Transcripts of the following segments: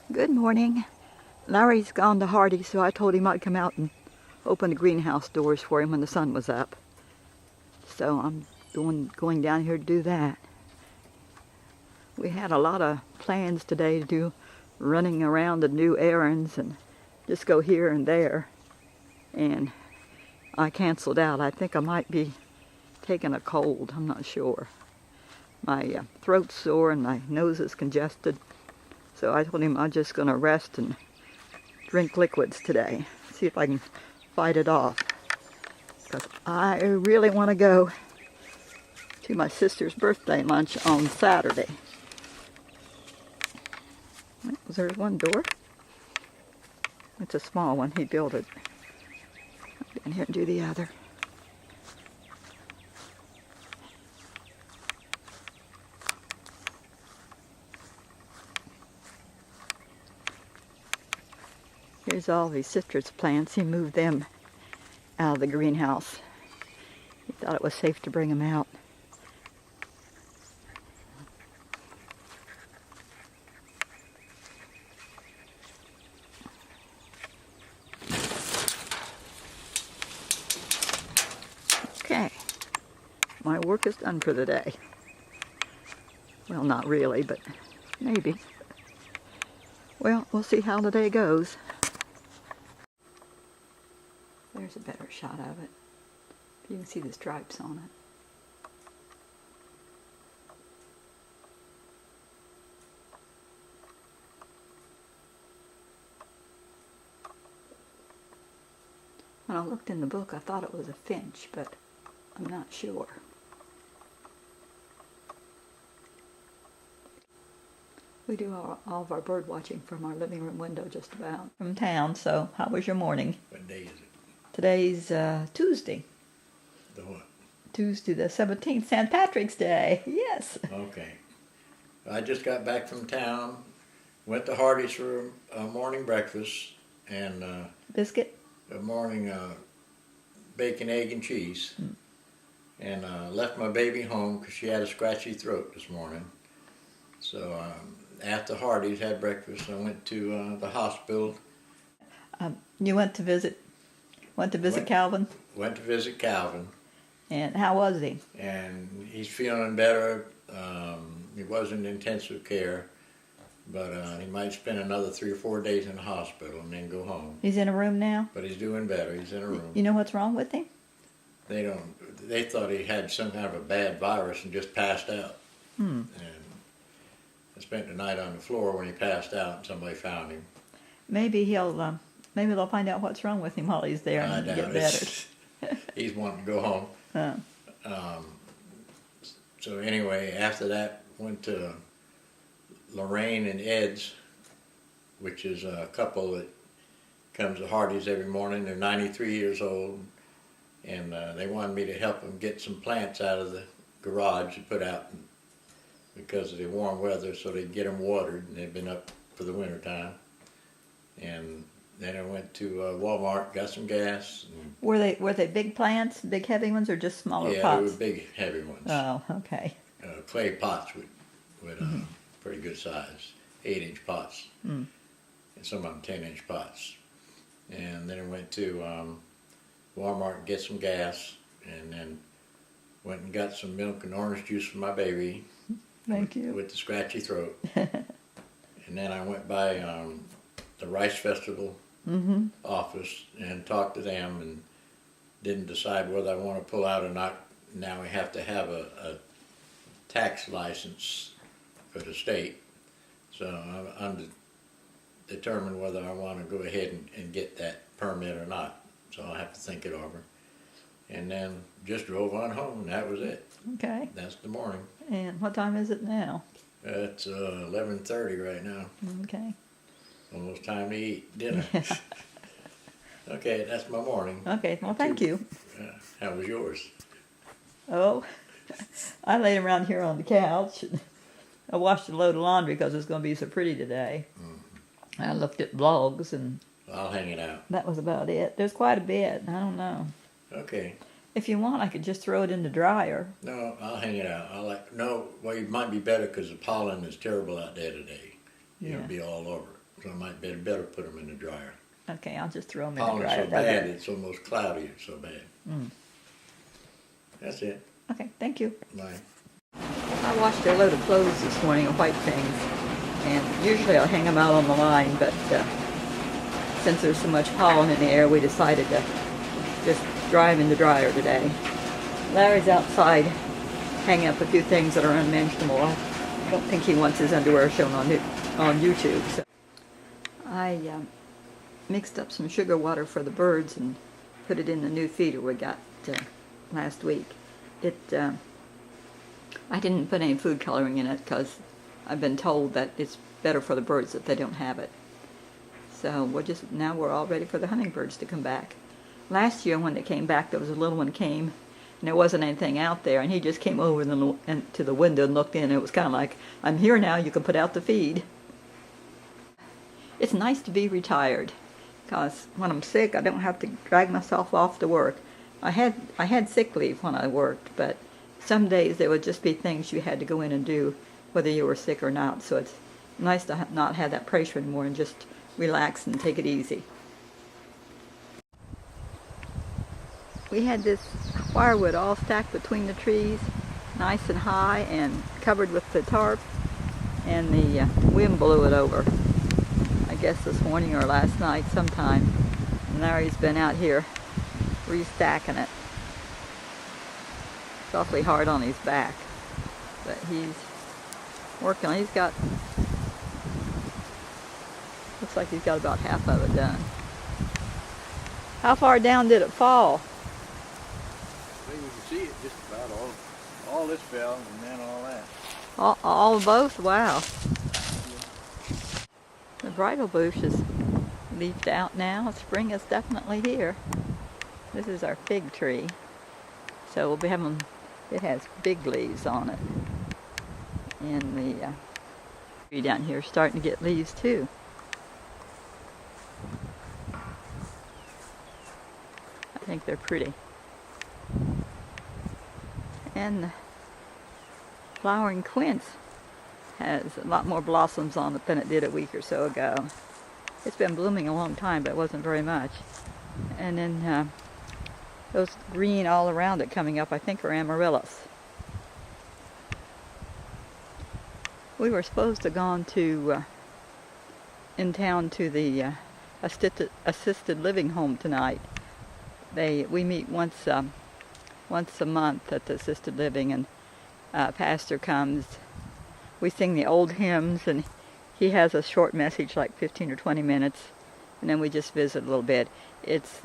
Good morning. Larry's gone to Hardy, so I told him I'd come out and open the greenhouse doors for him when the sun was up. So I'm going down here to do that. We had a lot of plans today to do running around to do errands and just go here and there. And I canceled out. I think I might be taking a cold. I'm not sure. My throat's sore and my nose is congested. So I told him I'm just going to rest and drink liquids today. See if I can fight it off. Because I really want to go to my birthday lunch on Saturday. There's one door. It's a small one. He built it. I'll get in here and do the other. Here's all these citrus plants. He moved them out of the greenhouse. He thought it was safe to bring them out. Okay, my work is done for the day. Well, not really, but maybe. Well, we'll see how the day goes. There's a better shot of it. You can see the stripes on it. When I looked in the book, I thought it was a finch, but I'm not sure. We do all of our bird watching from our living room window just about. From town, so how was your morning? What day is it? Today's Tuesday. The what? Tuesday the 17th, St. Patrick's Day. Yes. Okay. I just got back from town, went to Hardy's for a morning breakfast and Biscuit? a morning bacon, egg, and cheese. And left my baby home because she had a scratchy throat this morning. So after Hardy's had breakfast, I went to the hospital. You went to visit Calvin? Went to visit Calvin. And how was he? And he's feeling better. He was in intensive care, but he might spend another 3 or 4 days in the hospital and then go home. He's in a room now? But he's doing better. He's in a room. You know what's wrong with him? They thought he had some kind of a bad virus and just passed out. And I spent the night on the floor when he passed out and somebody found him. Maybe they'll find out what's wrong with him while he's there and get better. He's wanting to go home. So anyway, after that, went to Lorraine and Ed's, which is a couple that comes to Hardy's every morning. They're 93 years old, and they wanted me to help them get some plants out of the garage to put out because of the warm weather, so they get them watered, and they've been up for the winter time. And then I went to Walmart, got some gas. Were they big plants, big heavy ones, or just smaller pots? Yeah, they were big, heavy ones. Oh, okay. Clay pots with pretty good size, 8-inch pots, and some of them 10-inch pots. And then I went to Walmart to get some gas, and then went and got some milk and orange juice for my baby. Thank you. With the scratchy throat. And then I went by the Rice Festival office and talked to them and didn't decide whether I want to pull out or not. Now we have to have a tax license for the state. So I'm determined whether I want to go ahead and get that permit or not. So I'll have to think it over. And then just drove on home, and that was it. Okay. That's the morning. And what time is it now? It's 11:30 right now. Okay. Almost time to eat dinner. Okay, that's my morning. Okay, well, thank you. How was yours? Oh, I laid around here on the couch. I washed a load of laundry because it's going to be so pretty today. I looked at blogs, and I'll hang it out. that was about it. There's quite a bit. I don't know. Okay. If you want, I could just throw it in the dryer. No, I'll hang it out. Well, it might be better because the pollen is terrible out there today. It'll be all over. so I might better put them in the dryer. Okay, I'll just throw them in the Pollen's dryer. so bad, it's almost cloudy, it's so bad. Mm. That's it. Okay, thank you. Bye. I washed a load of clothes this morning, white things, and usually I'll hang them out on the line, but since there's so much pollen in the air, we decided to just dry them in the dryer today. Larry's outside hanging up a few things that are unmentionable. I don't think he wants his underwear shown on YouTube. So I mixed up some sugar water for the birds and put it in the new feeder we got last week. I didn't put any food coloring in it because I've been told that it's better for the birds if they don't have it. So now we're all ready for the hummingbirds to come back. Last year when they came back, there was a little one came, and there wasn't anything out there, and he just came over to the window and looked in, and it was kind of like, I'm here now, you can put out the feed. It's nice to be retired, because when I'm sick, I don't have to drag myself off to work. I had sick leave when I worked, but some days there would just be things you had to go in and do, whether you were sick or not, so it's nice to not have that pressure anymore and just relax and take it easy. We had this firewood all stacked between the trees, nice and high and covered with the tarp, and the wind blew it over. I guess this morning or last night sometime. And Larry's been out here restacking it. It's awfully hard on his back, but he's working. Looks like he's got about half of it done. How far down did it fall? Well, you can see it just about all this fell and then all that. All both? Wow. The bridal bush is leafed out now. Spring is definitely here. This is our fig tree. So we'll be having, it has big leaves on it. And the tree down here is starting to get leaves too. I think they're pretty. And the flowering quince has a lot more blossoms on it than it did a week or so ago. It's been blooming a long time, but it wasn't very much. And then those green all around it coming up, I think, are amaryllis. We were supposed to have gone to in town to the assisted living home tonight. We meet once a month at the assisted living, and pastor comes. We sing the old hymns, and he has a short message, like 15 or 20 minutes, and then we just visit a little bit. It's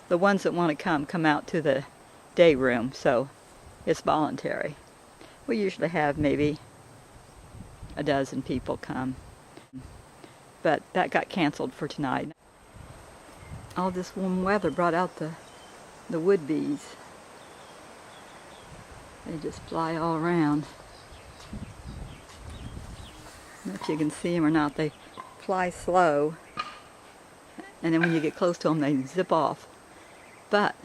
the ones that want to come out to the day room, so it's voluntary. We usually have maybe a dozen people come, but that got canceled for tonight. All this warm weather brought out the wood bees. They just fly all around. I don't know if you can see them or not. They fly slow, and then when you get close to them, they zip off. But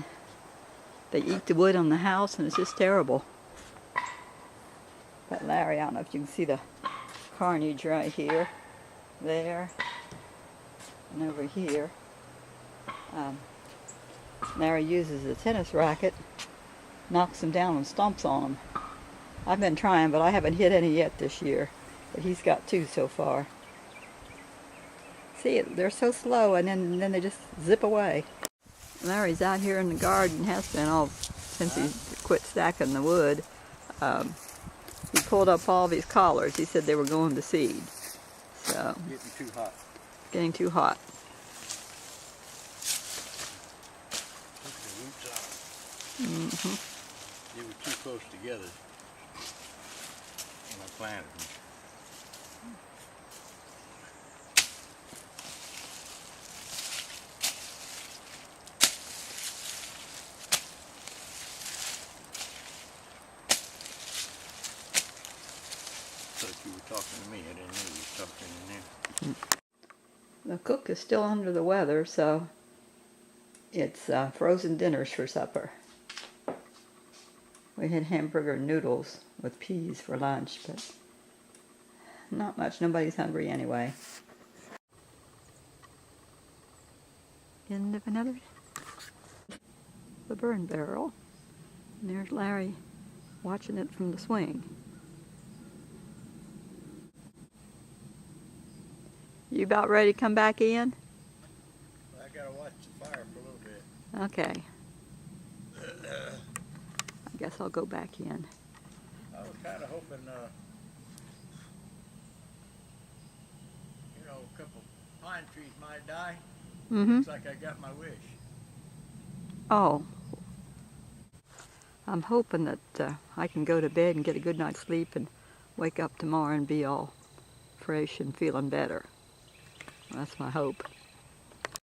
they eat the wood on the house, and it's just terrible. But Larry, I don't know if you can see the carnage right here, there, and over here. Larry uses a tennis racket, knocks them down and stomps on them. I've been trying, but I haven't hit any yet this year. But he's got 2 so far. See, they're so slow, and then they just zip away. Larry's out here in the garden, has been all since he quit stacking the wood. He pulled up all these collards. He said they were going to seed. So Getting too hot. Getting too hot. Look at the roots out. Mm-hmm. They were too close together when I planted them. You were talking to me. I didn't know you were talking in there. The cook is still under the weather, so it's frozen dinners for supper. We had hamburger noodles with peas for lunch, but not much. Nobody's hungry anyway. end of another the burn barrel. And there's Larry watching it from the swing. You about ready to come back in? I gotta watch the fire for a little bit. Okay. I guess I'll go back in. I was kind of hoping, a couple pine trees might die. Mm-hmm. Looks like I got my wish. Oh. I'm hoping that I can go to bed and get a good night's sleep and wake up tomorrow and be all fresh and feeling better. That's my hope.